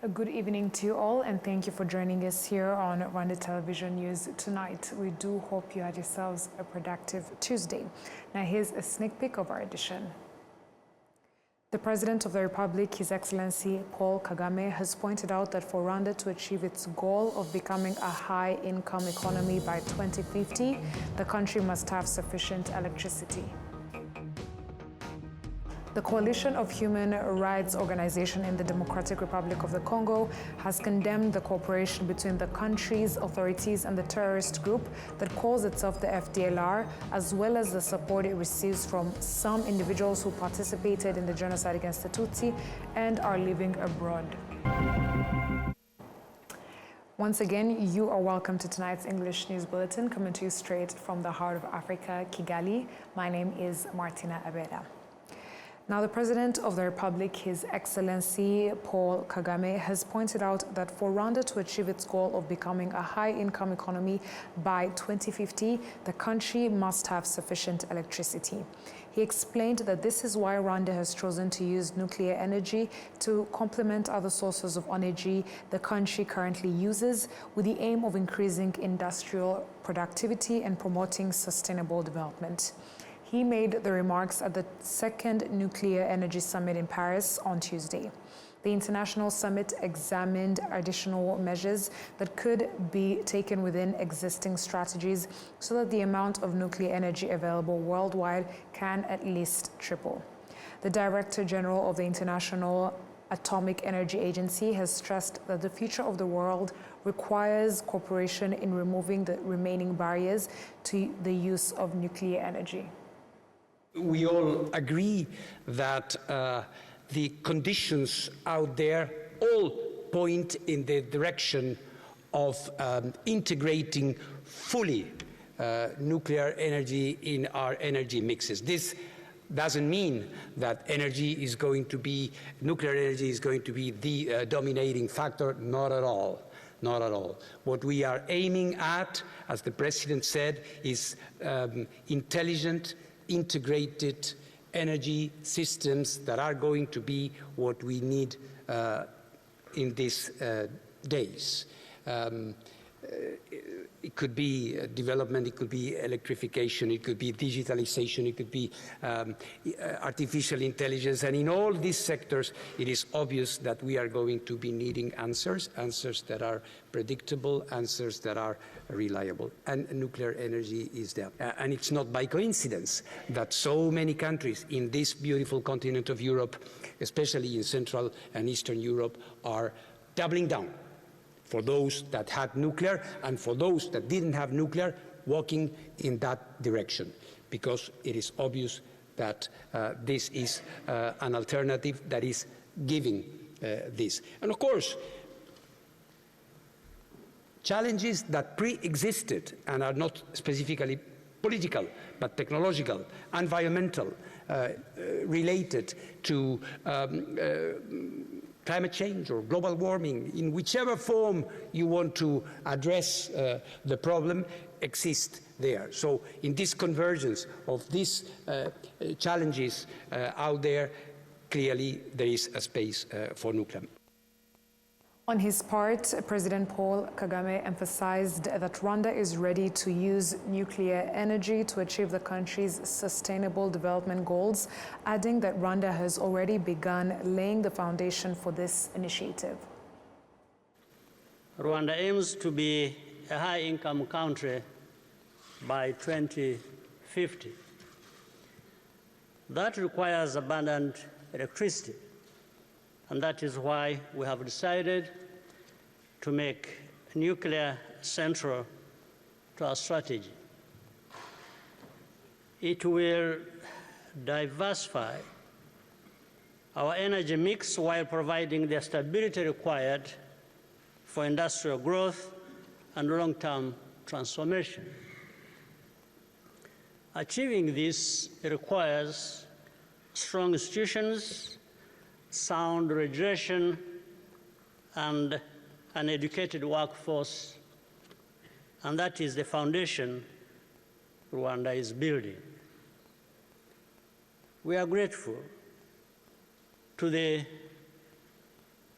A good evening to you all, and thank you for joining us here on Rwanda Television News tonight. We do hope you had yourselves a productive Tuesday. Now here's a sneak peek of our edition. The President of the Republic, His Excellency Paul Kagame, has pointed out that for Rwanda to achieve its goal of becoming a high-income economy by 2050, the country must have sufficient electricity. The Coalition of Human Rights Organization in the Democratic Republic of the Congo has condemned the cooperation between the country's authorities and the terrorist group that calls itself the FDLR, as well as the support it receives from some individuals who participated in the genocide against the Tutsi and are living abroad. Once again, you are welcome to tonight's English News Bulletin, coming to you straight from the heart of Africa, Kigali. My name is Martina Abera. Now, the President of the Republic, His Excellency Paul Kagame, has pointed out that for Rwanda to achieve its goal of becoming a high-income economy by 2050, the country must have sufficient electricity. He explained that this is why Rwanda has chosen to use nuclear energy to complement other sources of energy the country currently uses, with the aim of increasing industrial productivity and promoting sustainable development. He made the remarks at the second Nuclear Energy Summit in Paris on Tuesday. The international summit examined additional measures that could be taken within existing strategies so that the amount of nuclear energy available worldwide can at least triple. The Director General of the International Atomic Energy Agency has stressed that the future of the world requires cooperation in removing the remaining barriers to the use of nuclear energy. We all agree that the conditions out there all point in the direction of integrating fully nuclear energy in our energy mixes. This doesn't mean that nuclear energy is going to be the dominating factor, not at all. Not at all. What we are aiming at, as the President said, is intelligent, integrated energy systems that are going to be what we need in these days. It could be development, it could be electrification, it could be digitalization, it could be artificial intelligence. And in all these sectors, it is obvious that we are going to be needing answers that are predictable, answers that are reliable. And nuclear energy is there. And it's not by coincidence that so many countries in this beautiful continent of Europe, especially in Central and Eastern Europe, are doubling down. For those that had nuclear and for those that didn't have nuclear, walking in that direction, because it is obvious that this is an alternative that is giving this. And of course, challenges that pre-existed and are not specifically political, but technological, environmental, related to climate change or global warming, in whichever form you want to address the problem, exist there. So in this convergence of these challenges out there, clearly there is a space for nuclear. On his part, President Paul Kagame emphasized that Rwanda is ready to use nuclear energy to achieve the country's sustainable development goals, adding that Rwanda has already begun laying the foundation for this initiative. Rwanda aims to be a high-income country by 2050. That requires abundant electricity. And that is why we have decided to make nuclear central to our strategy. It will diversify our energy mix while providing the stability required for industrial growth and long-term transformation. Achieving this requires strong institutions, sound regulation, and an educated workforce, and that is the foundation Rwanda is building. We are grateful to the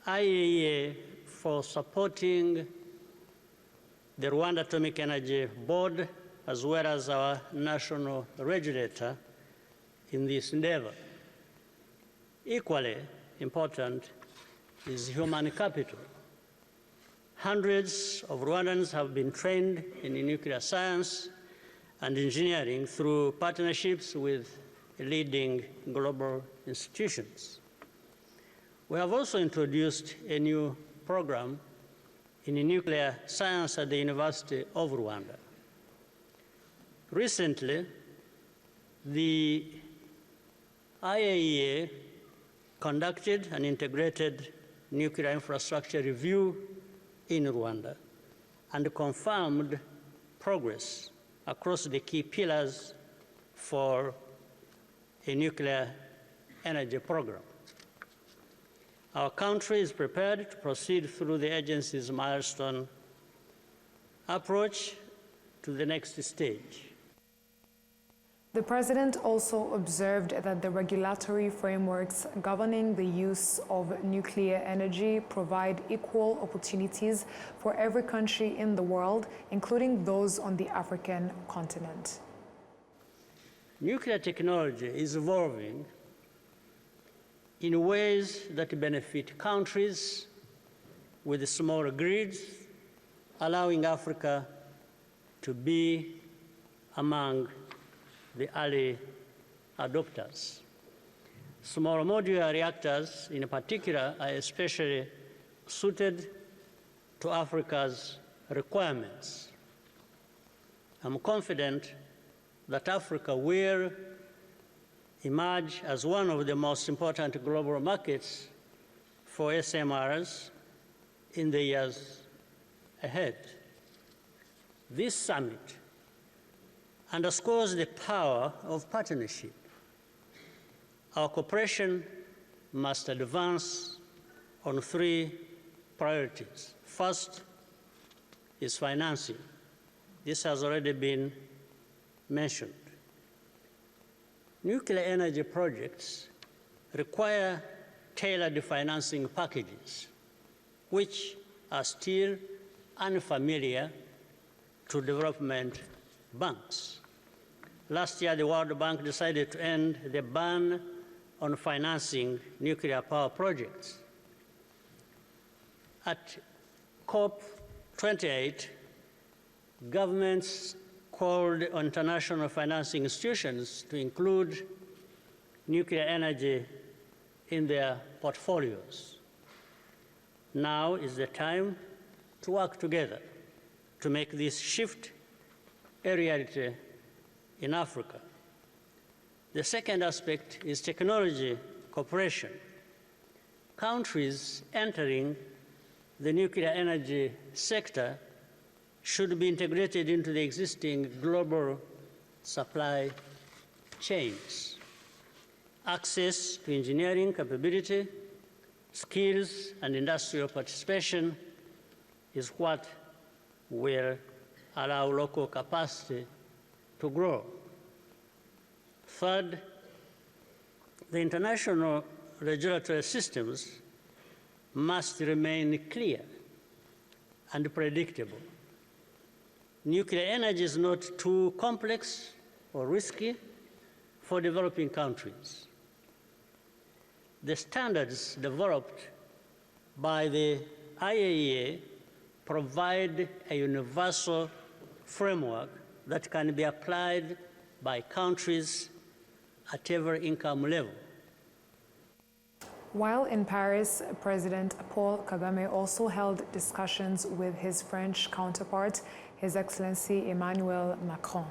IAEA for supporting the Rwanda Atomic Energy Board, as well as our national regulator in this endeavor. Equally important is human capital. Hundreds of Rwandans have been trained in nuclear science and engineering through partnerships with leading global institutions. We have also introduced a new program in nuclear science at the University of Rwanda. Recently, the IAEA conducted an integrated nuclear infrastructure review in Rwanda and confirmed progress across the key pillars for a nuclear energy program. Our country is prepared to proceed through the agency's milestone approach to the next stage. The President also observed that the regulatory frameworks governing the use of nuclear energy provide equal opportunities for every country in the world, including those on the African continent. Nuclear technology is evolving in ways that benefit countries with smaller grids, allowing Africa to be among the early adopters. Small modular reactors, in particular, are especially suited to Africa's requirements. I'm confident that Africa will emerge as one of the most important global markets for SMRs in the years ahead. This summit underscores the power of partnership. Our cooperation must advance on three priorities. First is financing. This has already been mentioned. Nuclear energy projects require tailored financing packages, which are still unfamiliar to development banks. Last year, the World Bank decided to end the ban on financing nuclear power projects. At COP28, governments called on international financing institutions to include nuclear energy in their portfolios. Now is the time to work together to make this shift a reality in Africa. The second aspect is technology cooperation. Countries entering the nuclear energy sector should be integrated into the existing global supply chains. Access to engineering capability, skills, and industrial participation is what will allow local capacity to grow. Third, the international regulatory systems must remain clear and predictable. Nuclear energy is not too complex or risky for developing countries. The standards developed by the IAEA provide a universal framework that can be applied by countries at every income level. While in Paris, President Paul Kagame also held discussions with his French counterpart, His Excellency Emmanuel Macron.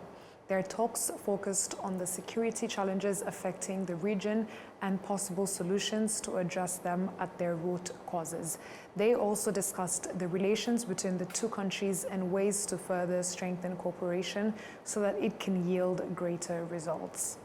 Their talks focused on the security challenges affecting the region and possible solutions to address them at their root causes. They also discussed the relations between the two countries and ways to further strengthen cooperation so that it can yield greater results.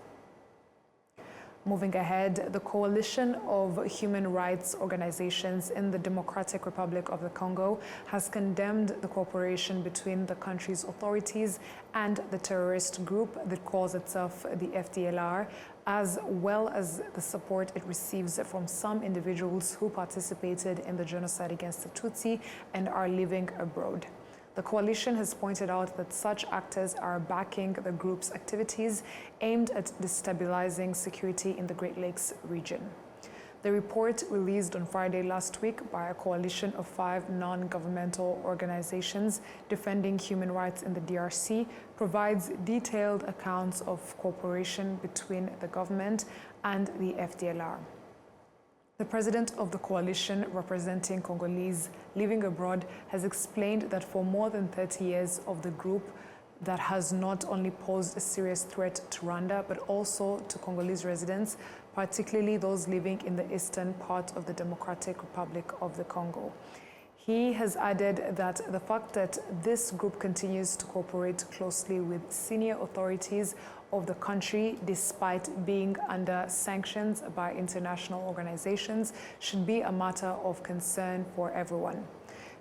Moving ahead, the coalition of human rights organizations in the Democratic Republic of the Congo has condemned the cooperation between the country's authorities and the terrorist group that calls itself the FDLR, as well as the support it receives from some individuals who participated in the genocide against the Tutsi and are living abroad. The coalition has pointed out that such actors are backing the group's activities aimed at destabilizing security in the Great Lakes region. The report, released on Friday last week by a coalition of 5 non-governmental organizations defending human rights in the DRC, provides detailed accounts of cooperation between the government and the FDLR. The president of the coalition representing Congolese living abroad has explained that for more than 30 years of the group that has not only posed a serious threat to Rwanda but also to Congolese residents, particularly those living in the eastern part of the Democratic Republic of the Congo. He has added that the fact that this group continues to cooperate closely with senior authorities of the country, despite being under sanctions by international organizations, should be a matter of concern for everyone.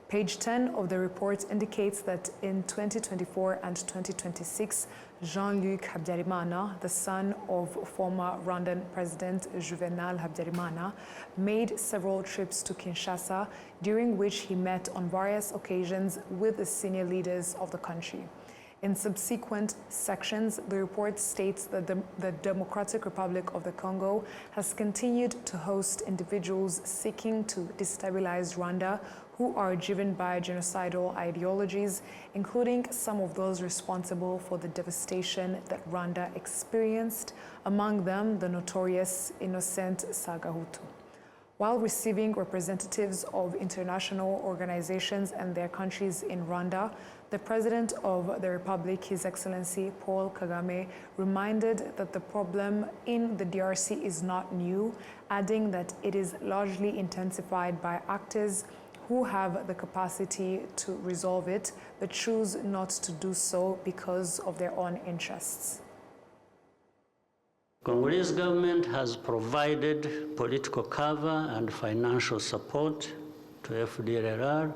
Page 10 of the report indicates that in 2024 and 2026, Jean-Luc Habyarimana, the son of former Rwandan President Juvenal Habyarimana, made several trips to Kinshasa, during which he met on various occasions with the senior leaders of the country. In subsequent sections, the report states that the Democratic Republic of the Congo has continued to host individuals seeking to destabilize Rwanda who are driven by genocidal ideologies, including some of those responsible for the devastation that Rwanda experienced, among them the notorious Innocent Sagahutu. While receiving representatives of international organizations and their countries in Rwanda, the President of the Republic, His Excellency Paul Kagame, reminded that the problem in the DRC is not new, adding that it is largely intensified by actors who have the capacity to resolve it, but choose not to do so because of their own interests. Congolese government has provided political cover and financial support to FDLR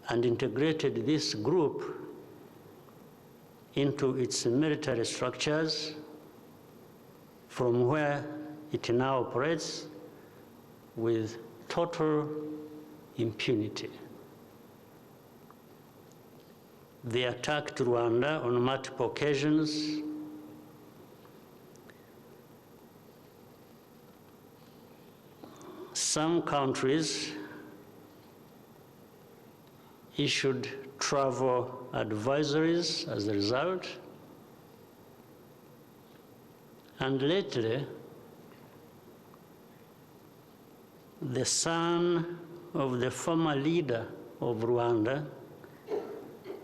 and integrated this group into its military structures, from where it now operates with total impunity. They attacked Rwanda on multiple occasions. Some countries issued travel advisories as a result. And lately, the son of the former leader of Rwanda,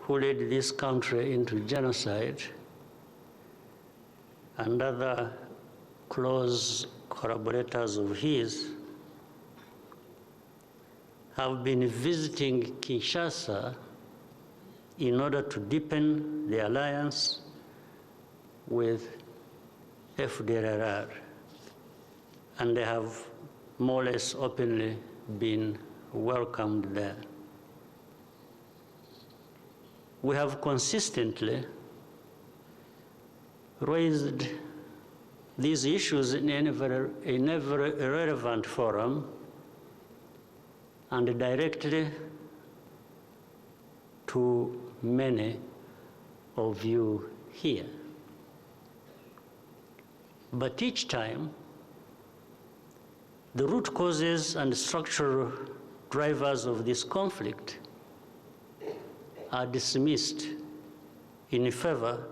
who led this country into genocide, and other close collaborators of his, have been visiting Kinshasa in order to deepen the alliance with FDLR, and they have more or less openly been welcomed there. We have consistently raised these issues in every relevant forum and directly to many of you here. But each time, the root causes and structural drivers of this conflict are dismissed in favor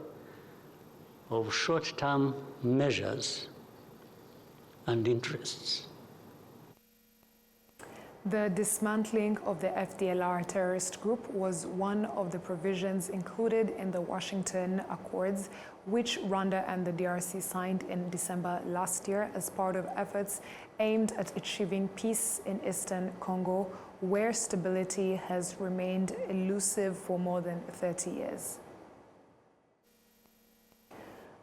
of short-term measures and interests. The dismantling of the FDLR terrorist group was one of the provisions included in the Washington Accords, which Rwanda and the DRC signed in December last year as part of efforts aimed at achieving peace in eastern Congo, where stability has remained elusive for more than 30 years.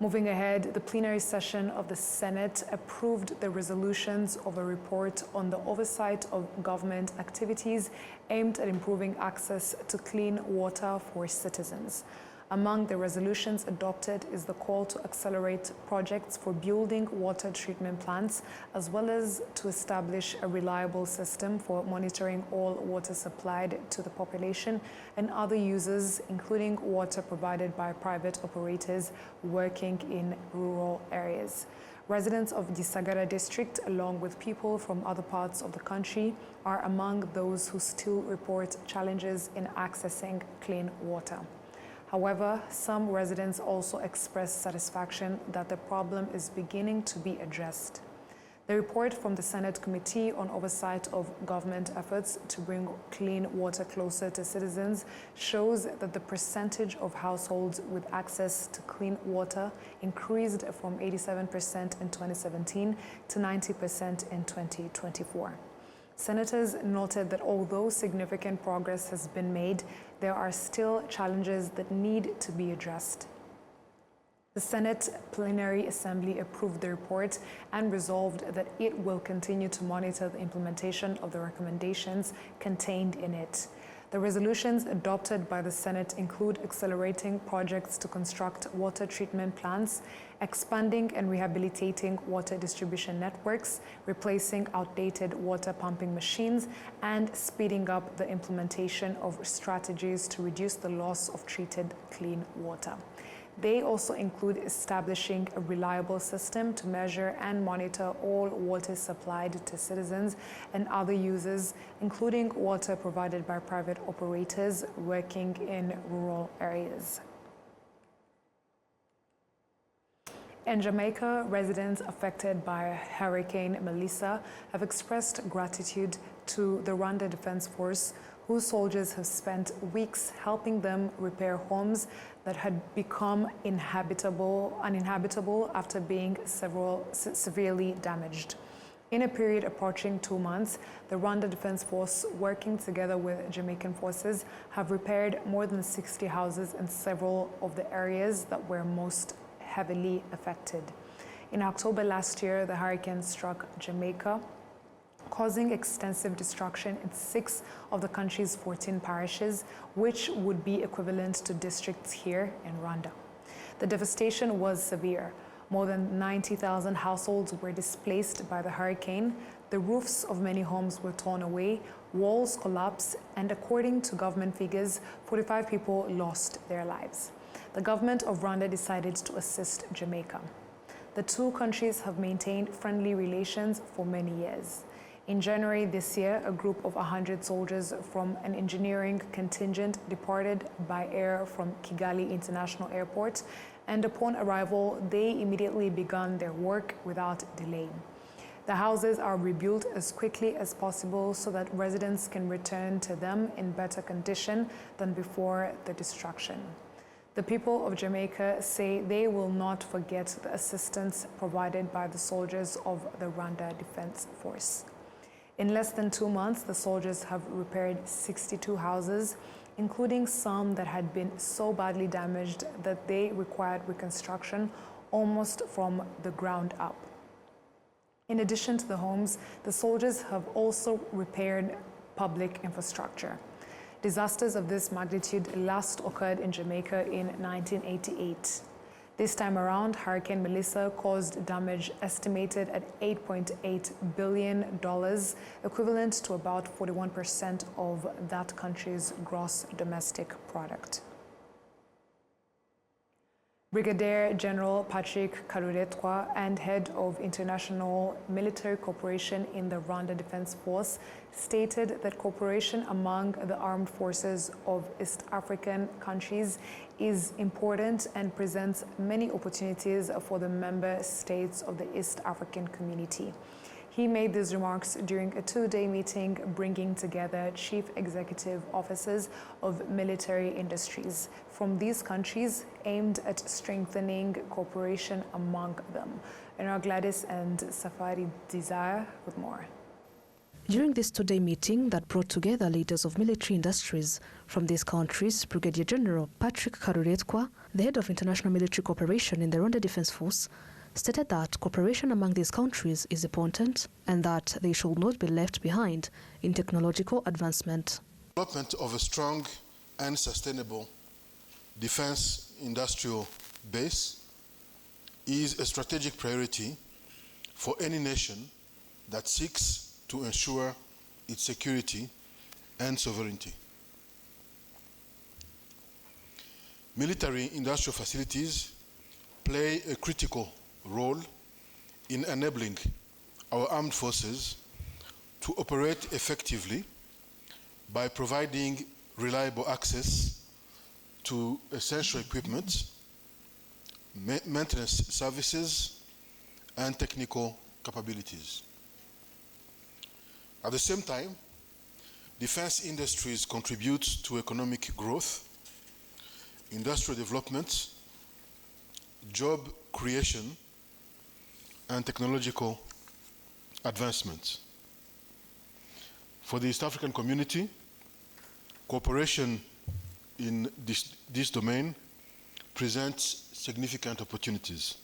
Moving ahead, the plenary session of the Senate approved the resolutions of a report on the oversight of government activities aimed at improving access to clean water for citizens. Among the resolutions adopted is the call to accelerate projects for building water treatment plants, as well as to establish a reliable system for monitoring all water supplied to the population and other users, including water provided by private operators working in rural areas. Residents of Gisagara district, along with people from other parts of the country, are among those who still report challenges in accessing clean water. However, some residents also express satisfaction that the problem is beginning to be addressed. The report from the Senate Committee on Oversight of Government Efforts to bring clean water closer to citizens shows that the percentage of households with access to clean water increased from 87% in 2017 to 90% in 2024. Senators noted that although significant progress has been made, there are still challenges that need to be addressed. The Senate Plenary Assembly approved the report and resolved that it will continue to monitor the implementation of the recommendations contained in it. The resolutions adopted by the Senate include accelerating projects to construct water treatment plants, expanding and rehabilitating water distribution networks, replacing outdated water pumping machines, and speeding up the implementation of strategies to reduce the loss of treated clean water. They also include establishing a reliable system to measure and monitor all water supplied to citizens and other users, including water provided by private operators working in rural areas. In Jamaica, residents affected by Hurricane Melissa have expressed gratitude to the Rwanda Defense Force, whose soldiers have spent weeks helping them repair homes that had become uninhabitable after being severely damaged. In a period approaching 2 months, the Rwanda Defense Force, working together with Jamaican forces, have repaired more than 60 houses in several of the areas that were most heavily affected. In October last year, the hurricane struck Jamaica, causing extensive destruction in 6 of the country's 14 parishes, which would be equivalent to districts here in Rwanda. The devastation was severe. More than 90,000 households were displaced by the hurricane. The roofs of many homes were torn away, walls collapsed, and according to government figures, 45 people lost their lives. The government of Rwanda decided to assist Jamaica. The two countries have maintained friendly relations for many years. In January this year, a group of 100 soldiers from an engineering contingent departed by air from Kigali International Airport, and upon arrival, they immediately began their work without delay. The houses are rebuilt as quickly as possible so that residents can return to them in better condition than before the destruction. The people of Jamaica say they will not forget the assistance provided by the soldiers of the Rwanda Defense Force. In less than 2 months, the soldiers have repaired 62 houses, including some that had been so badly damaged that they required reconstruction almost from the ground up. In addition to the homes, the soldiers have also repaired public infrastructure. Disasters of this magnitude last occurred in Jamaica in 1988. This time around, Hurricane Melissa caused damage estimated at $8.8 billion, equivalent to about 41% of that country's gross domestic product. Brigadier General Patrick Karuretwa and head of International Military Cooperation in the Rwanda Defense Force stated that cooperation among the armed forces of East African countries is important and presents many opportunities for the member states of the East African community. He made these remarks during a 2-day meeting bringing together chief executive officers of military industries from these countries aimed at strengthening cooperation among them. And our Gladys and Safari Desire with more. During this two-day meeting that brought together leaders of military industries from these countries, Brigadier General Patrick Karuretwa, the head of international military cooperation in the Rwanda Defense Force, stated that cooperation among these countries is important and that they should not be left behind in technological advancement. Development of a strong and sustainable defense industrial base is a strategic priority for any nation that seeks to ensure its security and sovereignty. Military industrial facilities play a critical role in enabling our armed forces to operate effectively by providing reliable access to essential equipment, maintenance services, and technical capabilities. At the same time, defense industries contribute to economic growth, industrial development, job creation, and technological advancement. For the East African community, cooperation in this domain presents significant opportunities.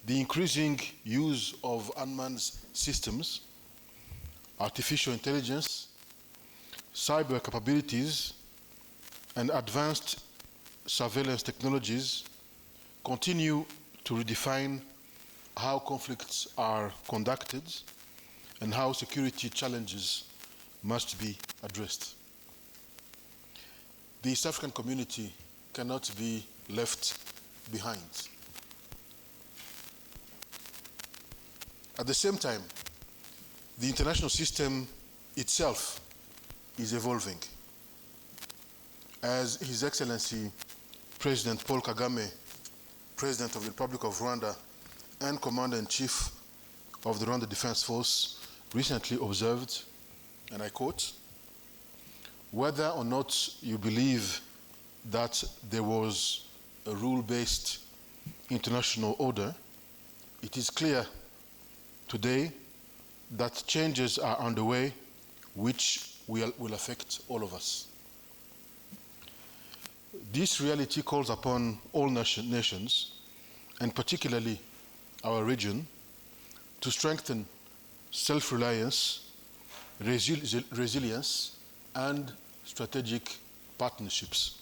The increasing use of unmanned systems, artificial intelligence, cyber capabilities, and advanced surveillance technologies continue to redefine how conflicts are conducted and how security challenges must be addressed. The East African community cannot be left behind. At the same time, the international system itself is evolving. As His Excellency President Paul Kagame, President of the Republic of Rwanda and Commander-in-Chief of the Rwanda Defense Force recently observed, and I quote, "Whether or not you believe that there was a rule-based international order, it is clear today that changes are underway which will affect all of us." This reality calls upon all nations, and particularly our region, to strengthen self-reliance, resilience, and strategic partnerships.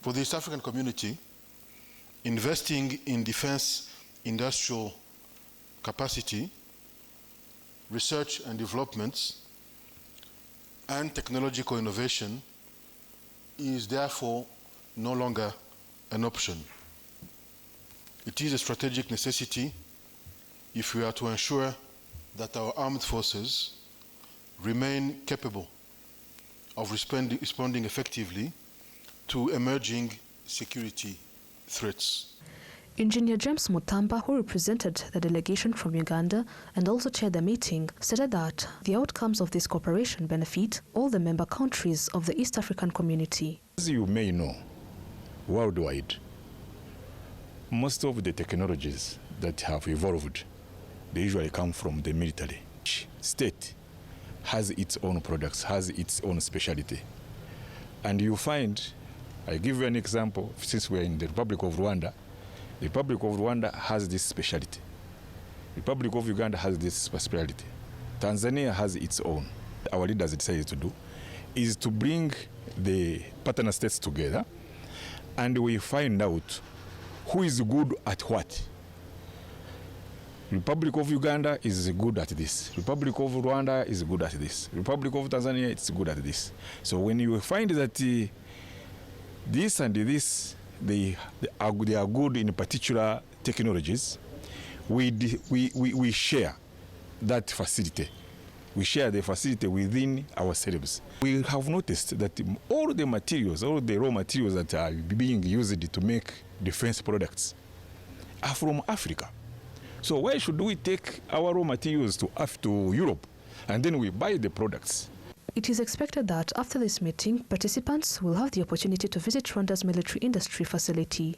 For the East African community, investing in defense industrial capacity, research and development, and technological innovation is therefore no longer an option. It is a strategic necessity if we are to ensure that our armed forces remain capable of responding effectively to emerging security threats. Engineer James Mutamba, who represented the delegation from Uganda and also chaired the meeting, stated that the outcomes of this cooperation benefit all the member countries of the East African community. As you may know, worldwide, most of the technologies that have evolved, they usually come from the military. Each state has its own products, has its own specialty. And you find, I give you an example, since we're in the Republic of Rwanda, the Republic of Rwanda has this specialty. The Republic of Uganda has this specialty. Tanzania has its own. Our leaders decided to do is to bring the partner states together and we find out who is good at what. Republic of Uganda is good at this. Republic of Rwanda is good at this. Republic of Tanzania is good at this. So when you find that this and this, they are good in particular technologies, we share that facility. We share the facility within ourselves. We have noticed that all the materials, all the raw materials that are being used to make defense products are from Africa. So why should we take our raw materials to Europe and then we buy the products? It is expected that after this meeting, participants will have the opportunity to visit Rwanda's military industry facility.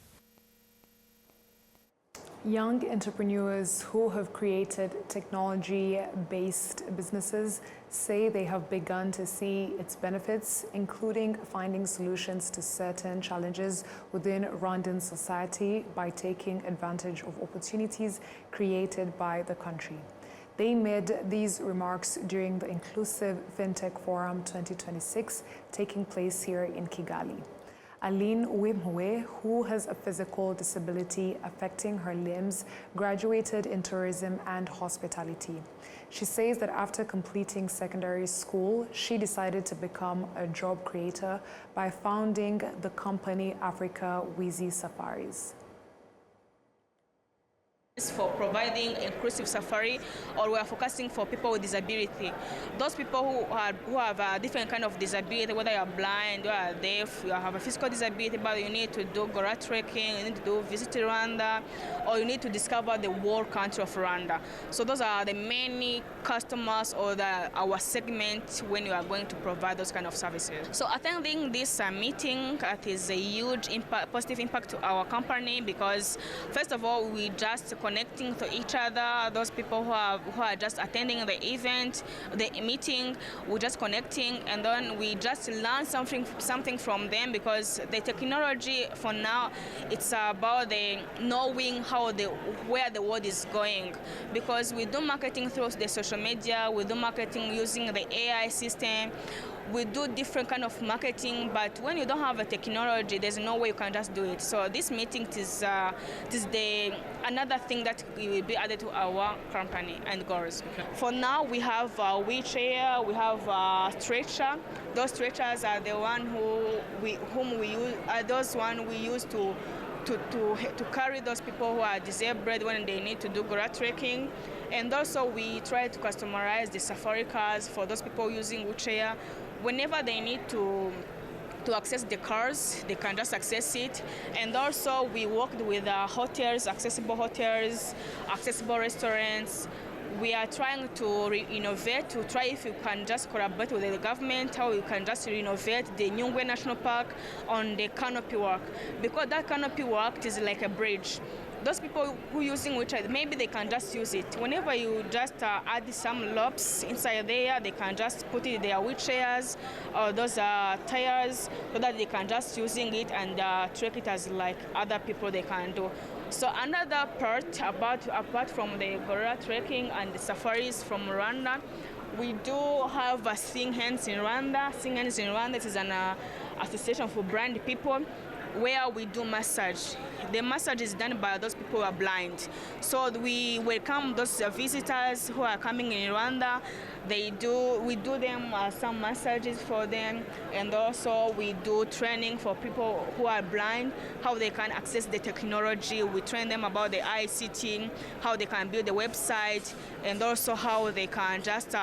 Young entrepreneurs who have created technology-based businesses say they have begun to see its benefits, including finding solutions to certain challenges within Rwandan society by taking advantage of opportunities created by the country. They made these remarks during the Inclusive FinTech Forum 2026 taking place here in Kigali. Aline Wimhwe, who has a physical disability affecting her limbs, graduated in tourism and hospitality. She says that after completing secondary school, she decided to become a job creator by founding the company Africa Wizi Safaris. For providing inclusive safari, or we are focusing for people with disability. Those people who have a different kind of disability, whether you are blind, you are deaf, you have a physical disability, but you need to do gorilla trekking, you need to visit Rwanda, or you need to discover the whole country of Rwanda. So those are the many customers or our segment when you are going to provide those kind of services. So attending this meeting, it is a huge positive impact to our company because first of all, we just connecting to each other. Those people who are just attending the event, the meeting, we're just connecting, and then we just learn something from them because the technology for now, it's about the knowing where the world is going. Because we do marketing through the social media, we do marketing using the AI system. We do different kind of marketing, but when you don't have a technology, there's no way you can just do it. So this meeting is another thing that will be added to our company and goals. Okay. For now, we have a wheelchair, we have a stretcher. Those stretchers are the one whom we use. Those one we use to carry those people who are disabled when they need to do gorilla trekking. And also we try to customize the safari cars for those people using wheelchair. Whenever they need to access the cars, they can just access it. And also we worked with hotels, accessible restaurants. We are trying to innovate, to try if you can just collaborate with the government, how you can just renovate the Nyungwe National Park on the canopy walk. Because that canopy walk is like a bridge. Those people who are using wheelchairs, maybe they can just use it. Whenever you just add some lobes inside there, they can just put it in their wheelchairs or those tires so that they can just using it and trek it as like other people they can do. So another part apart from the gorilla trekking and the safaris from Rwanda, we do have Sing Hands in Rwanda. Sing Hands in Rwanda is an association for blind people where we do massage. The massage is done by those people who are blind. So we welcome those visitors who are coming in Rwanda. We do them some massages for them, and also we do training for people who are blind, how they can access the technology. We train them about the ICT, how they can build a website, and also how they can just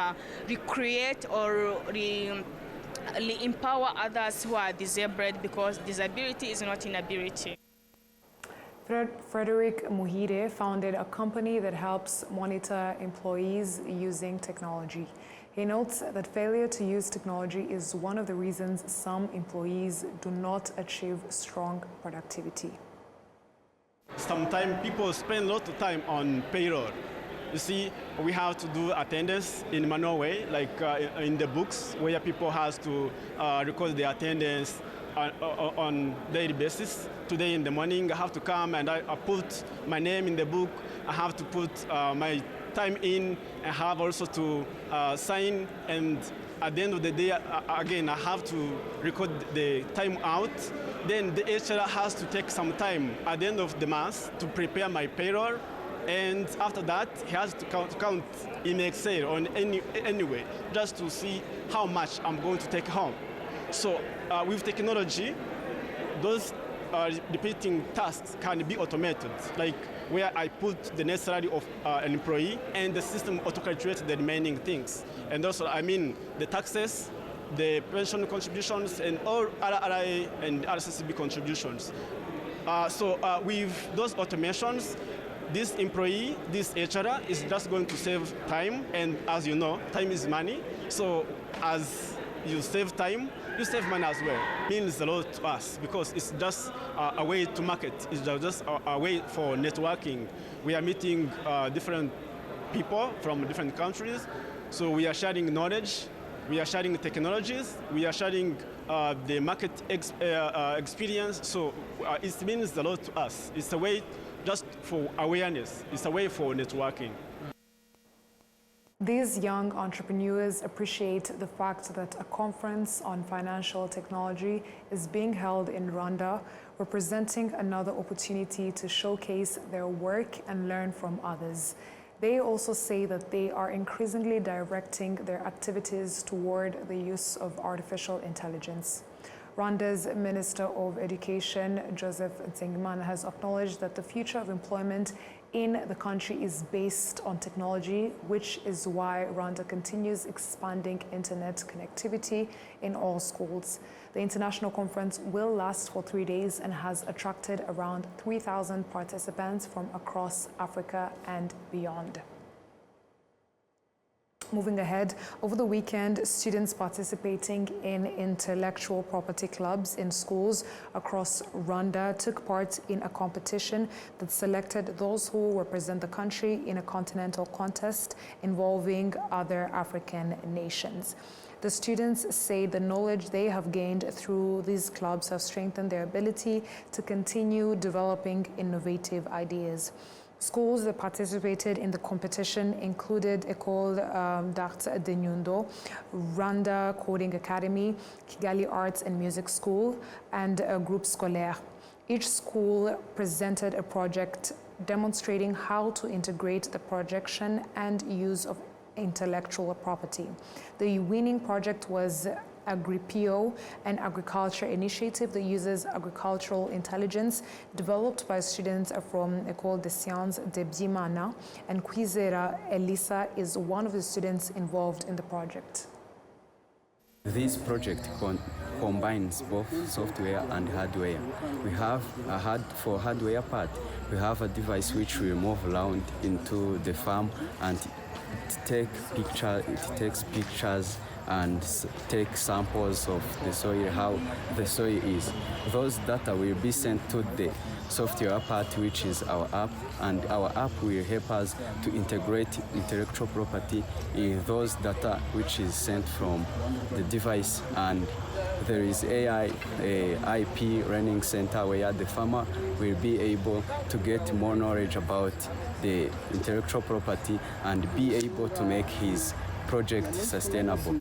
recreate or empower others who are disabled, because disability is not inability. Frederick Muhire founded a company that helps monitor employees using technology. He notes that failure to use technology is one of the reasons some employees do not achieve strong productivity. Sometimes people spend a lot of time on payroll. You see, we have to do attendance in a manual way, like in the books, where people have to record their attendance on daily basis. Today in the morning, I have to come and I put my name in the book. I have to put my time in. I have also to sign, and at the end of the day, again, I have to record the time out. Then the HR has to take some time at the end of the month to prepare my payroll. And after that, he has to count in Excel or any way, just to see how much I'm going to take home. So with technology, those repeating tasks can be automated, like where I put the net salary of an employee and the system auto-calculates the remaining things. And also, I mean, the taxes, the pension contributions, and all RRI and RCCB contributions. So with those automations, this employee, this HR is just going to save time, and as you know, time is money. So as you save time, you save money as well. It means a lot to us because it's just a way to market. It's just a way for networking. We are meeting different people from different countries. So we are sharing knowledge, we are sharing technologies, we are sharing the market experience. So it means a lot to us. It's a way just for awareness. It's a way for networking. These young entrepreneurs appreciate the fact that a conference on financial technology is being held in Rwanda, representing another opportunity to showcase their work and learn from others. They also say that they are increasingly directing their activities toward the use of artificial intelligence. Rwanda's Minister of Education, Joseph Nsengimana, has acknowledged that the future of employment in the country is based on technology, which is why Rwanda continues expanding internet connectivity in all schools. The international conference will last for 3 days and has attracted around 3,000 participants from across Africa and beyond. Moving ahead, over the weekend, students participating in intellectual property clubs in schools across Rwanda took part in a competition that selected those who will represent the country in a continental contest involving other African nations. The students say the knowledge they have gained through these clubs have strengthened their ability to continue developing innovative ideas. Schools that participated in the competition included École d'Art de Nyundo, Rwanda Coding Academy, Kigali Arts and Music School, and Groupe Scolaire. Each school presented a project demonstrating how to integrate the projection and use of intellectual property. The winning project was Agripio, an agriculture initiative that uses agricultural intelligence developed by students from École des Sciences de Byimana, and Kwizera Elisa is one of the students involved in the project. This project combines both software and hardware. We have for hardware part, we have a device which we move around into the farm and it takes pictures and take samples of the soil, how the soil is. Those data will be sent to the software part, which is our app, and our app will help us to integrate intellectual property in those data which is sent from the device. And there is AI, IP learning center where the farmer will be able to get more knowledge about the intellectual property and be able to make his project sustainable.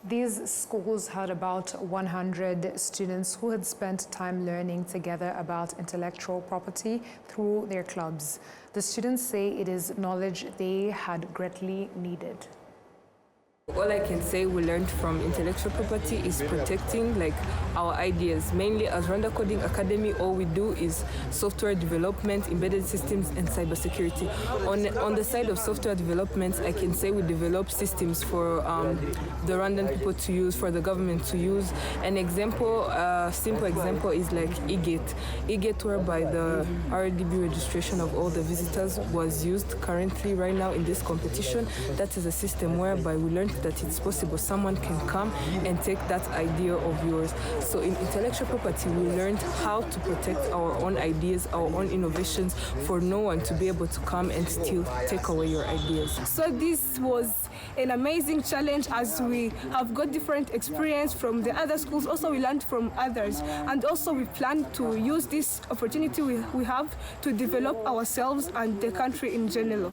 These schools had about 100 students who had spent time learning together about intellectual property through their clubs. The students say it is knowledge they had greatly needed. All I can say we learned from intellectual property is protecting our ideas. Mainly as Rwanda Coding Academy, all we do is software development, embedded systems and cybersecurity. On the side of software development, I can say we develop systems for the Rwandan people to use, for the government to use. An example, simple example is like eGate. eGate, whereby the RDB registration of all the visitors was used currently right now in this competition. That is a system whereby we learned that it's possible someone can come and take that idea of yours. So in intellectual property, we learned how to protect our own ideas, our own innovations, for no one to be able to come and still take away your ideas. So this was an amazing challenge, as we have got different experience from the other schools. Also, we learned from others. And also we plan to use this opportunity we have to develop ourselves and the country in general.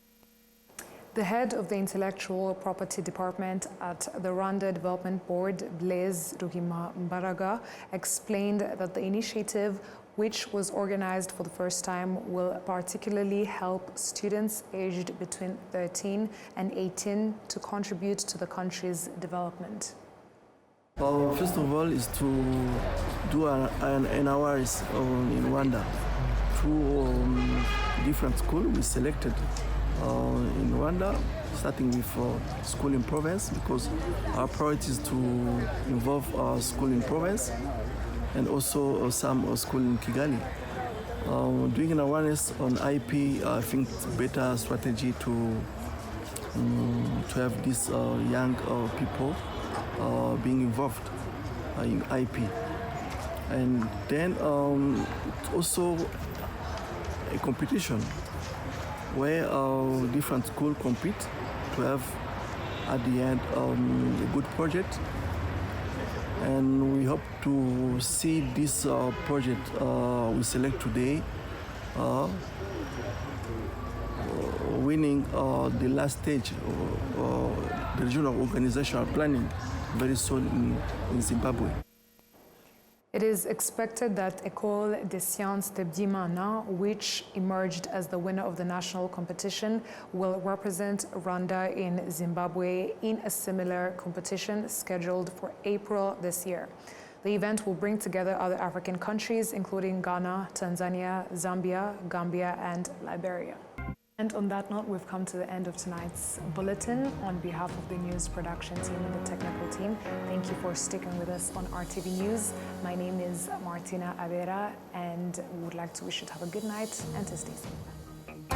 The head of the Intellectual Property Department at the Rwanda Development Board, Blaise Ruhima-Mbaraga, explained that the initiative, which was organized for the first time, will particularly help students aged between 13 and 18 to contribute to the country's development. First of all is to do an awareness in Rwanda. Through different schools we selected in Rwanda, starting with school in province, because our priority is to involve school in province and also some school in Kigali. Doing an awareness on IP, I think it's a better strategy to have these young people being involved in IP. And then also a competition where different schools compete to have at the end a good project. And we hope to see this project we select today winning the last stage of the regional organizational planning very soon in Zimbabwe. It is expected that École des Sciences de Bimana, which emerged as the winner of the national competition, will represent Rwanda in Zimbabwe in a similar competition scheduled for April this year. The event will bring together other African countries, including Ghana, Tanzania, Zambia, Gambia, and Liberia. And on that note, we've come to the end of tonight's bulletin. On behalf of the news production team and the technical team, thank you for sticking with us on RTV News. My name is Martina Abera, and we would like to wish you to have a good night and to stay safe.